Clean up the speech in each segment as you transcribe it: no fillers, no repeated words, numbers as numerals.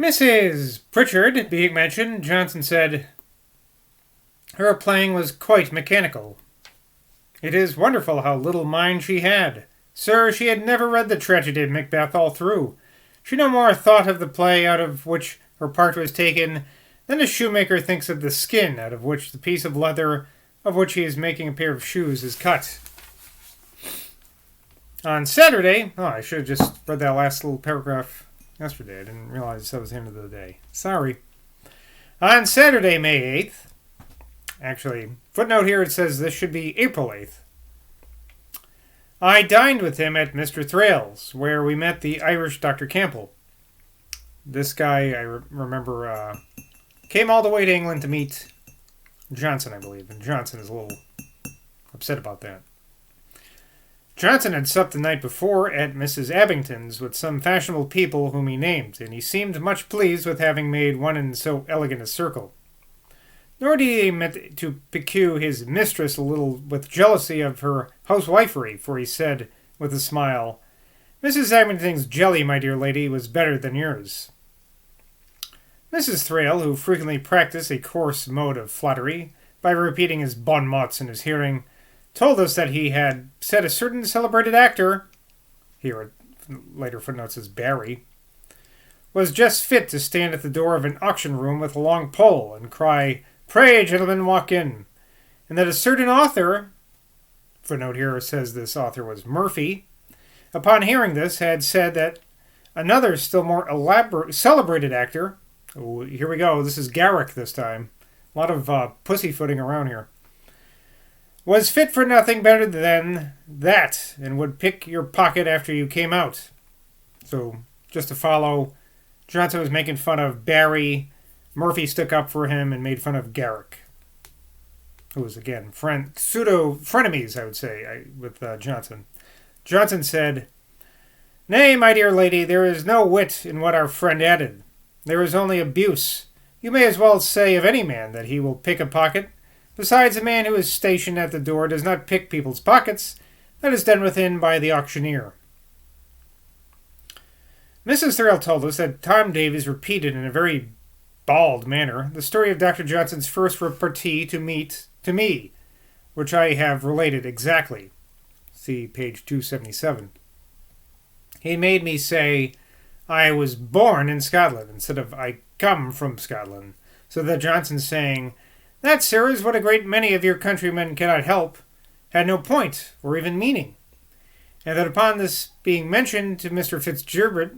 Mrs. Pritchard being mentioned, Johnson said, "Her playing was quite mechanical. It is wonderful how little mind she had. Sir, she had never read the tragedy of Macbeth all through. She no more thought of the play out of which her part was taken than a shoemaker thinks of the skin out of which the piece of leather of which he is making a pair of shoes is cut." On Saturday, I should have just read that last little paragraph yesterday. I didn't realize that was the end of the day. Sorry. On Saturday, May 8th, actually, footnote here, it says this should be April 8th. I dined with him at Mr. Thrale's, where we met the Irish Dr. Campbell. This guy, I remember, came all the way to England to meet Johnson, I believe, and Johnson is a little upset about that. Johnson had supped the night before at Mrs. Abington's with some fashionable people whom he named, and he seemed much pleased with having made one in so elegant a circle. Nor did he admit to pique his mistress a little with jealousy of her housewifery, for he said, with a smile, "Mrs. Abington's jelly, my dear lady, was better than yours." Mrs. Thrale, who frequently practised a coarse mode of flattery by repeating his bon mots in his hearing, told us that he had said a certain celebrated actor, here later footnote says Barry, was just fit to stand at the door of an auction room with a long pole and cry, "Pray, gentlemen, walk in," and that a certain author, footnote here says this author was Murphy, upon hearing this had said that another still more celebrated actor, here we go, this is Garrick this time, a lot of pussyfooting around here, was fit for nothing better than that, and would pick your pocket after you came out. So, just to follow, Johnson was making fun of Barry, Murphy stuck up for him and made fun of Garrick, who was, again, pseudo-frenemies, I would say, with Johnson. Johnson said, "Nay, my dear lady, there is no wit in what our friend added. There is only abuse. You may as well say of any man that he will pick a pocket. Besides, a man who is stationed at the door does not pick people's pockets. That is done within by the auctioneer." Mrs. Thrale told us that Tom Davies repeated in a very bald manner the story of Dr. Johnson's first repartee to me, which I have related exactly. See page 277. He made me say I was born in Scotland instead of I come from Scotland, so that Johnson saying, "That, sir, is what a great many of your countrymen cannot help," had no point or even meaning, and that upon this being mentioned to Mr. Fitzherbert,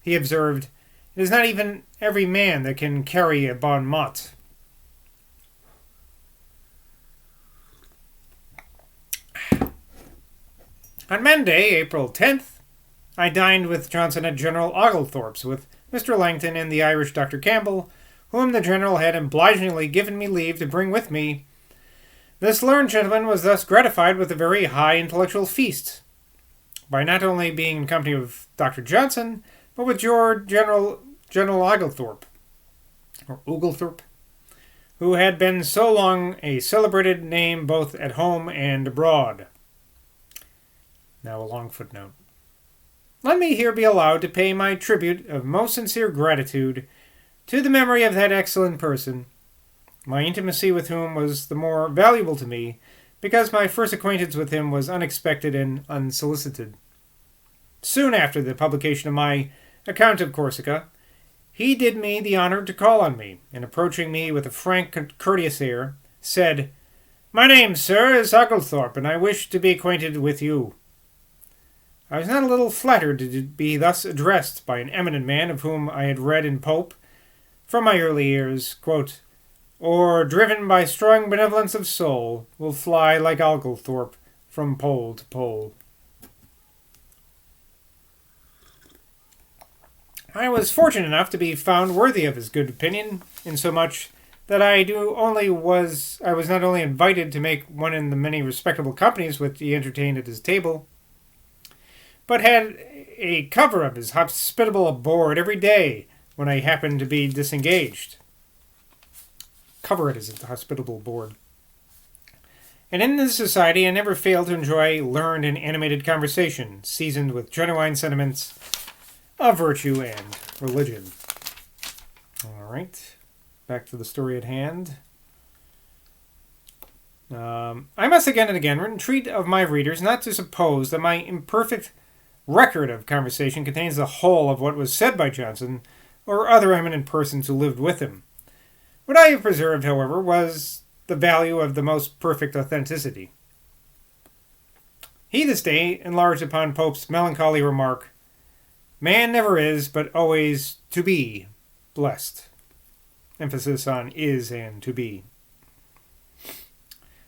he observed, "It is not even every man that can carry a bon mot." On Monday, April 10th, I dined with Johnson at General Oglethorpe's with Mr. Langton and the Irish Dr. Campbell, whom the General had obligingly given me leave to bring with me. This learned gentleman was thus gratified with a very high intellectual feast, by not only being in company with Dr. Johnson, but with General Oglethorpe, or Oglethorpe, who had been so long a celebrated name both at home and abroad. Now a long footnote. Let me here be allowed to pay my tribute of most sincere gratitude to the memory of that excellent person, my intimacy with whom was the more valuable to me because my first acquaintance with him was unexpected and unsolicited. Soon after the publication of my account of Corsica, he did me the honor to call on me, and approaching me with a frank, courteous air, said, "My name, sir, is Oglethorpe, and I wish to be acquainted with you." I was not a little flattered to be thus addressed by an eminent man of whom I had read in Pope, from my early years, quote, "Or, driven by strong benevolence of soul, will fly like Oglethorpe from pole to pole." I was fortunate enough to be found worthy of his good opinion, insomuch that I was not only invited to make one in the many respectable companies which he entertained at his table, but had a cover of his hospitable board every day when I happened to be disengaged. Cover it as a hospitable board. And in this society I never failed to enjoy learned and animated conversation, seasoned with genuine sentiments of virtue and religion. All right, back to the story at hand. I must again and again entreat of my readers not to suppose that my imperfect record of conversation contains the whole of what was said by Johnson or other eminent persons who lived with him. What I have preserved, however, was the value of the most perfect authenticity. He this day enlarged upon Pope's melancholy remark, "Man never is, but always to be blessed." Emphasis on is and to be.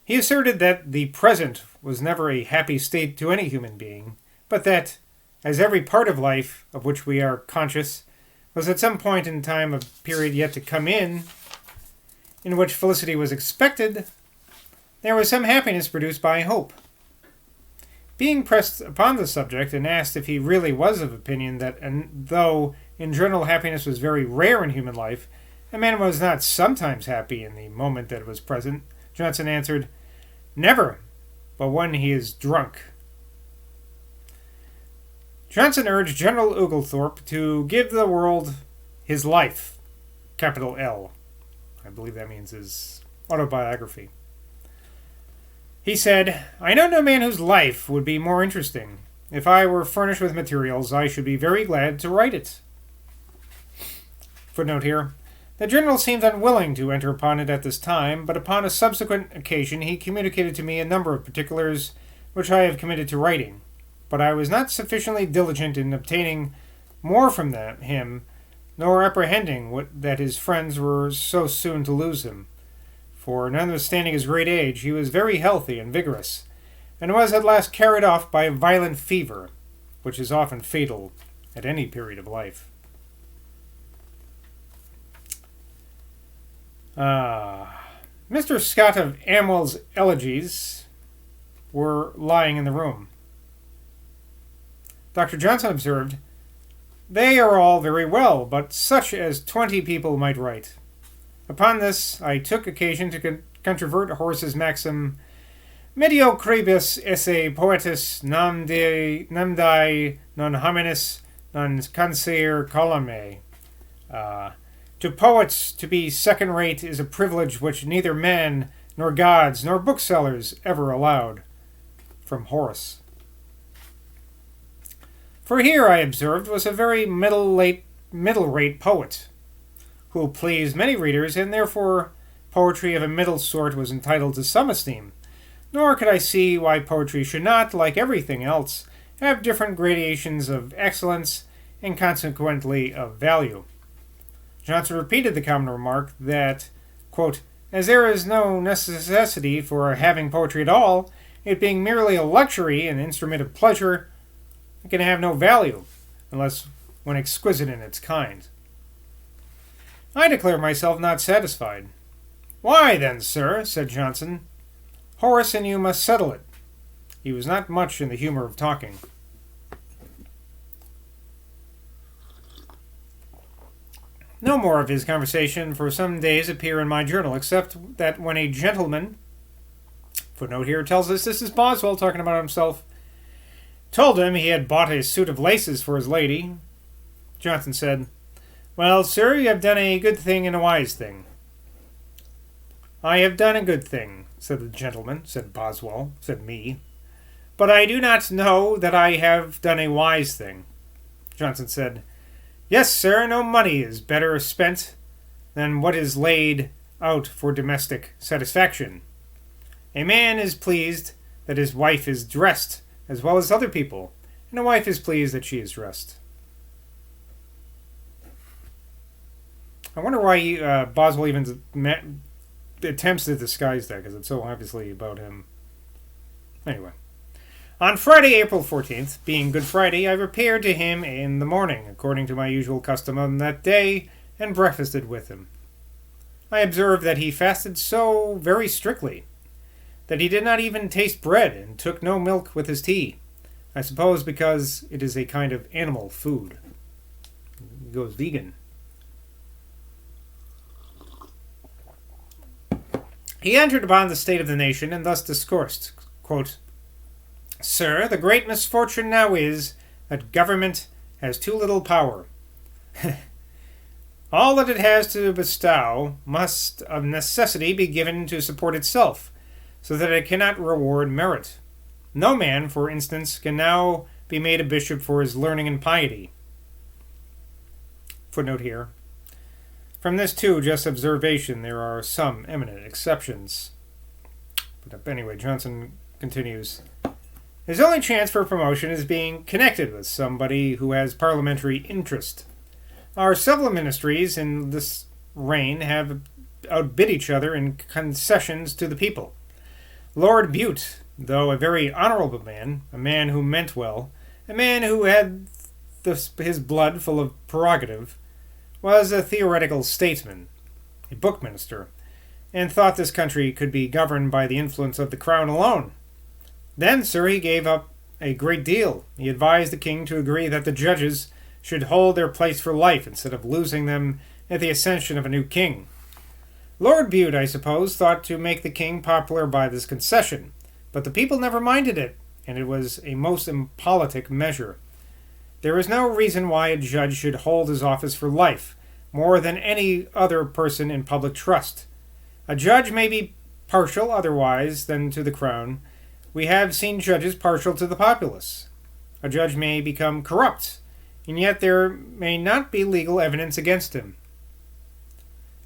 He asserted that the present was never a happy state to any human being, but that, as every part of life of which we are conscious was at some point in time a period yet to come in which felicity was expected, there was some happiness produced by hope. Being pressed upon the subject and asked if he really was of opinion that, though in general happiness was very rare in human life, a man was not sometimes happy in the moment that was present, Johnson answered, "Never, but when he is drunk." Johnson urged General Oglethorpe to give the world his life, capital L. I believe that means his autobiography. He said, "I know no man whose life would be more interesting. If I were furnished with materials, I should be very glad to write it." Footnote here. The general seemed unwilling to enter upon it at this time, but upon a subsequent occasion he communicated to me a number of particulars which I have committed to writing. But I was not sufficiently diligent in obtaining more from him, nor apprehending that his friends were so soon to lose him. For, notwithstanding his great age, he was very healthy and vigorous, and was at last carried off by a violent fever, which is often fatal at any period of life. Mr. Scott of Amwell's Elegies were lying in the room. Dr. Johnson observed, "They are all very well, but such as 20 people might write." Upon this, I took occasion to controvert Horace's maxim, "Mediocribus esse poetis namdae non hominis non cancer columnae." To poets, to be second-rate is a privilege which neither men, nor gods, nor booksellers ever allowed. From Horace. For here, I observed, was a very middle-rate poet, who pleased many readers, and therefore poetry of a middle sort was entitled to some esteem. Nor could I see why poetry should not, like everything else, have different gradations of excellence, and consequently of value. Johnson repeated the common remark that, quote, "as there is no necessity for having poetry at all, it being merely a luxury, an instrument of pleasure, it can have no value, unless when exquisite in its kind." I declare myself not satisfied. "Why, then, sir," said Johnson, "Horace and you must settle it." He was not much in the humor of talking. No more of his conversation for some days appear in my journal, except that when a gentleman, footnote here tells us this is Boswell talking about himself, told him he had bought a suit of laces for his lady, Johnson said, "Well, sir, you have done a good thing and a wise thing." "I have done a good thing," said the gentleman, said Boswell, said me, "but I do not know that I have done a wise thing." Johnson said, "Yes, sir, no money is better spent than what is laid out for domestic satisfaction. A man is pleased that his wife is dressed as well as other people, and a wife is pleased that she is dressed." I wonder why Boswell even attempts to disguise that, because it's so obviously about him. Anyway. On Friday, April 14th, being Good Friday, I repaired to him in the morning, according to my usual custom on that day, and breakfasted with him. I observed that he fasted so very strictly, that he did not even taste bread, and took no milk with his tea. I suppose because it is a kind of animal food. He goes vegan. He entered upon the state of the nation, and thus discoursed, quote, "Sir, the great misfortune now is that government has too little power. All that it has to bestow must of necessity be given to support itself, so that it cannot reward merit. No man, for instance, can now be made a bishop for his learning and piety. Footnote here. From this, too, just observation, there are some eminent exceptions. But anyway, Johnson continues. His only chance for promotion is being connected with somebody who has parliamentary interest. Our civil ministries in this reign have outbid each other in concessions to the people. Lord Bute, though a very honourable man, a man who meant well, a man who had his blood full of prerogative, was a theoretical statesman, a book minister, and thought this country could be governed by the influence of the crown alone. Then, sir, he gave up a great deal. He advised the king to agree that the judges should hold their place for life instead of losing them at the accession of a new king. Lord Bute, I suppose, thought to make the king popular by this concession, but the people never minded it, and it was a most impolitic measure. There is no reason why a judge should hold his office for life, more than any other person in public trust. A judge may be partial otherwise than to the crown. We have seen judges partial to the populace. A judge may become corrupt, and yet there may not be legal evidence against him.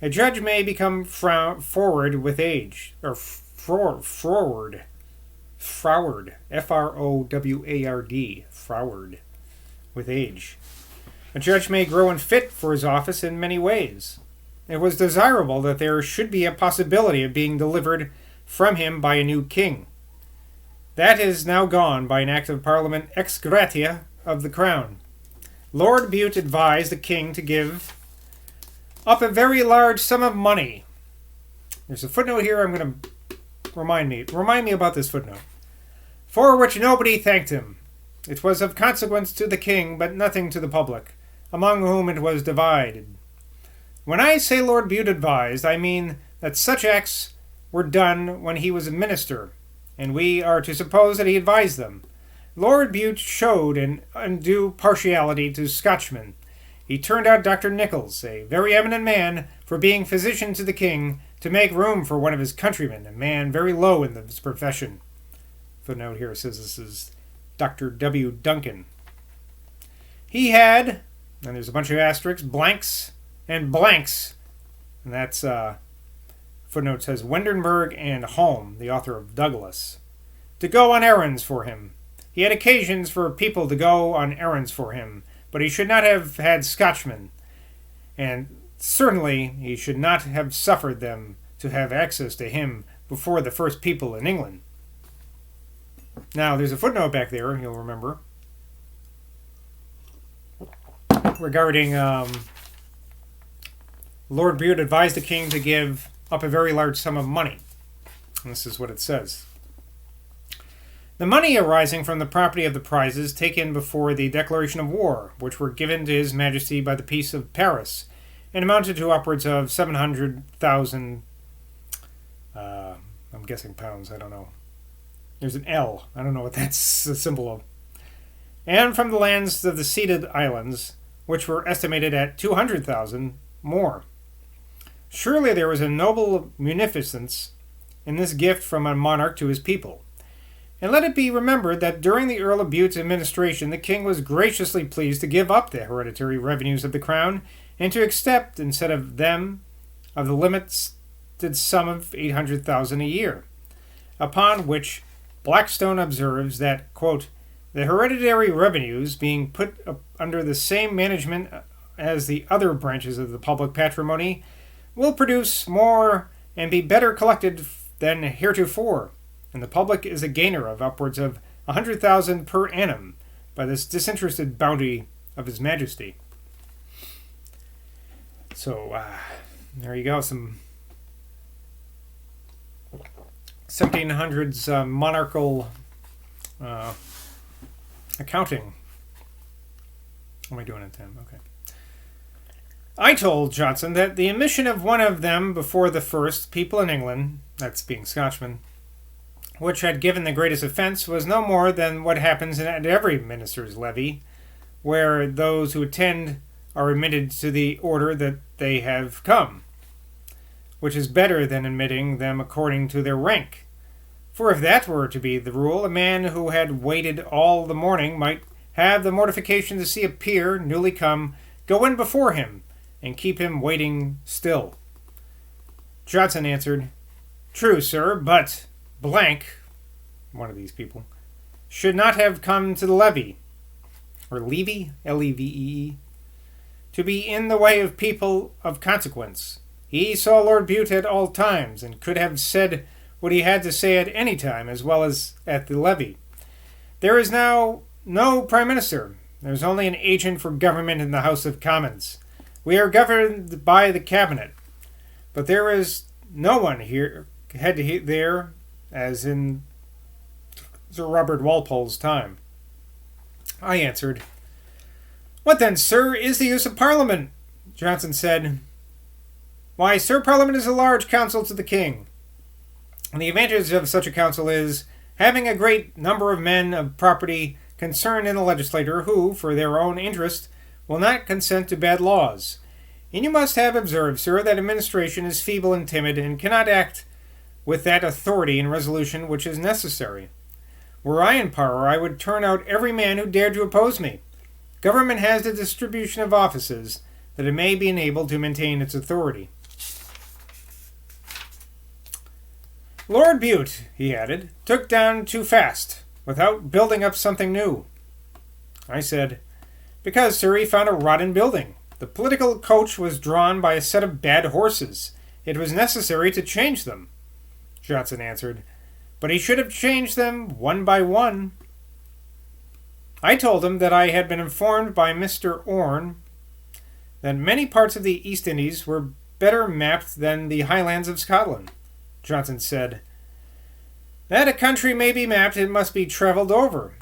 A judge may become froward with age, or froward, F-R-O-W-A-R-D, froward, with age. A judge may grow unfit for his office in many ways. It was desirable that there should be a possibility of being delivered from him by a new king. That is now gone by an act of Parliament ex gratia of the Crown. Lord Bute advised the king to give up a very large sum of money. There's a footnote here. I'm going to remind me about this footnote. For which nobody thanked him. It was of consequence to the king, but nothing to the public, among whom it was divided. When I say Lord Bute advised, I mean that such acts were done when he was a minister, and we are to suppose that he advised them. Lord Bute showed an undue partiality to Scotchmen. He turned out Dr. Nichols, a very eminent man, for being physician to the king, to make room for one of his countrymen, a man very low in his profession. Footnote here says this is Dr. W. Duncan. He had, and there's a bunch of asterisks, blanks, and blanks, and that's, footnote says, Wendenberg and Holm, the author of Douglas, to go on errands for him. He had occasions for people to go on errands for him, but he should not have had Scotchmen, and certainly he should not have suffered them to have access to him before the first people in England. Now, there's a footnote back there, you'll remember, regarding Lord Bute advised the king to give up a very large sum of money. And this is what it says. The money arising from the property of the prizes taken before the declaration of war, which were given to His Majesty by the Peace of Paris, and amounted to upwards of 700,000, I'm guessing pounds, I don't know. There's an L, I don't know what that's a symbol of. And from the lands of the ceded islands, which were estimated at 200,000 more. Surely there was a noble munificence in this gift from a monarch to his people. And let it be remembered that during the Earl of Bute's administration, the king was graciously pleased to give up the hereditary revenues of the crown and to accept, instead of them, of the limited sum of 800,000 a year. Upon which Blackstone observes that, quote, the hereditary revenues being put under the same management as the other branches of the public patrimony will produce more and be better collected than heretofore, and the public is a gainer of upwards of 100,000 per annum by this disinterested bounty of His Majesty. So, there you go, some 1700s monarchical accounting. What am I doing in 10? Okay. I told Johnson that the omission of one of them before the first people in England, that's being Scotchmen, which had given the greatest offence, was no more than what happens at every minister's levee, where those who attend are admitted to the order that they have come, which is better than admitting them according to their rank. For if that were to be the rule, a man who had waited all the morning might have the mortification to see a peer newly come go in before him, and keep him waiting still. Johnson answered, True, sir, but blank, one of these people, should not have come to the levee, or levee, Levee, to be in the way of people of consequence. He saw Lord Bute at all times, and could have said what he had to say at any time, as well as at the levee. There is now no Prime Minister. There is only an agent for government in the House of Commons. We are governed by the Cabinet, but there is no one here there as in Sir Robert Walpole's time. I answered, What then, sir, is the use of Parliament? Johnson said, Why, sir, Parliament is a large council to the king. And the advantage of such a council is having a great number of men of property concerned in the legislature who, for their own interest, will not consent to bad laws. And you must have observed, sir, that administration is feeble and timid, and cannot act with that authority and resolution which is necessary. Were I in power, I would turn out every man who dared to oppose me. Government has the distribution of offices, that it may be enabled to maintain its authority. Lord Bute, he added, took down too fast, without building up something new. I said, Because, sir, he found a rotten building. The political coach was drawn by a set of bad horses. It was necessary to change them. Johnson answered, But he should have changed them one by one. I told him that I had been informed by Mr. Orne that many parts of the East Indies were better mapped than the Highlands of Scotland. Johnson said, That a country may be mapped, it must be travelled over.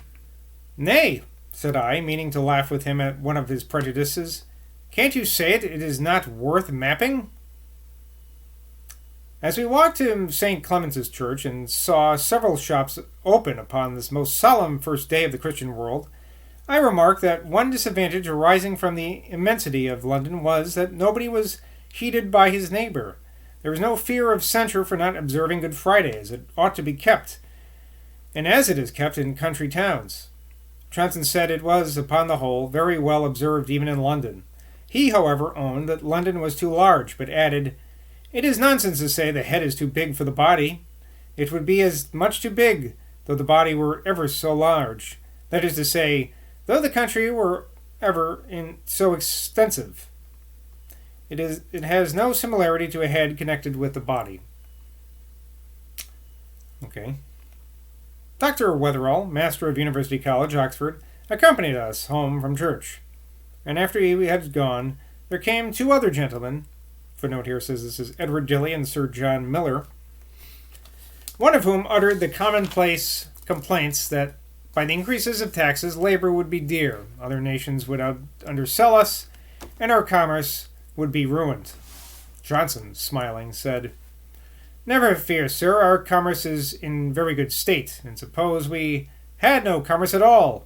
Nay, said I, meaning to laugh with him at one of his prejudices, can't you say it is not worth mapping? As we walked to St. Clement's Church and saw several shops open upon this most solemn first day of the Christian world, I remarked that one disadvantage arising from the immensity of London was that nobody was heeded by his neighbour. There was no fear of censure for not observing Good Friday as it ought to be kept, and as it is kept in country towns. Johnson said it was, upon the whole, very well observed even in London. He, however, owned that London was too large, but added, It is nonsense to say the head is too big for the body. It would be as much too big, though the body were ever so large. That is to say, though the country were ever so extensive. It has no similarity to a head connected with the body. Okay. Dr. Wetherall, master of University College, Oxford, accompanied us home from church. And after he had gone, there came two other gentlemen. Footnote here says this is Edward Dilly and Sir John Miller, one of whom uttered the commonplace complaints that by the increases of taxes, labor would be dear, other nations would undersell us, and our commerce would be ruined. Johnson, smiling, said, Never fear, sir, our commerce is in very good state, and suppose we had no commerce at all,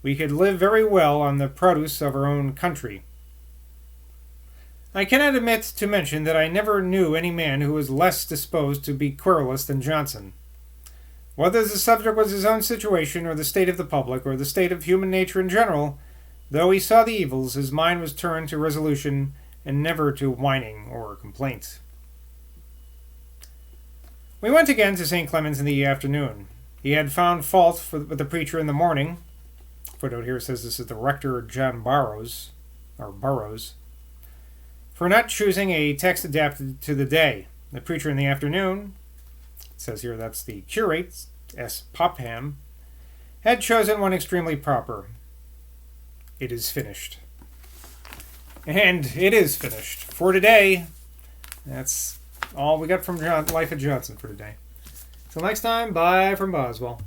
we could live very well on the produce of our own country. I cannot omit to mention that I never knew any man who was less disposed to be querulous than Johnson. Whether the subject was his own situation, or the state of the public, or the state of human nature in general, though he saw the evils, his mind was turned to resolution, and never to whining or complaint. We went again to St. Clement's in the afternoon. He had found fault with the preacher in the morning. Footnote here says this is the rector John Burrows, for not choosing a text adapted to the day. The preacher in the afternoon, it says here that's the curate, S. Popham, had chosen one extremely proper. It is finished. And it is finished. For today, that's all we got from Life of Johnson for today. Till next time, bye from Boswell.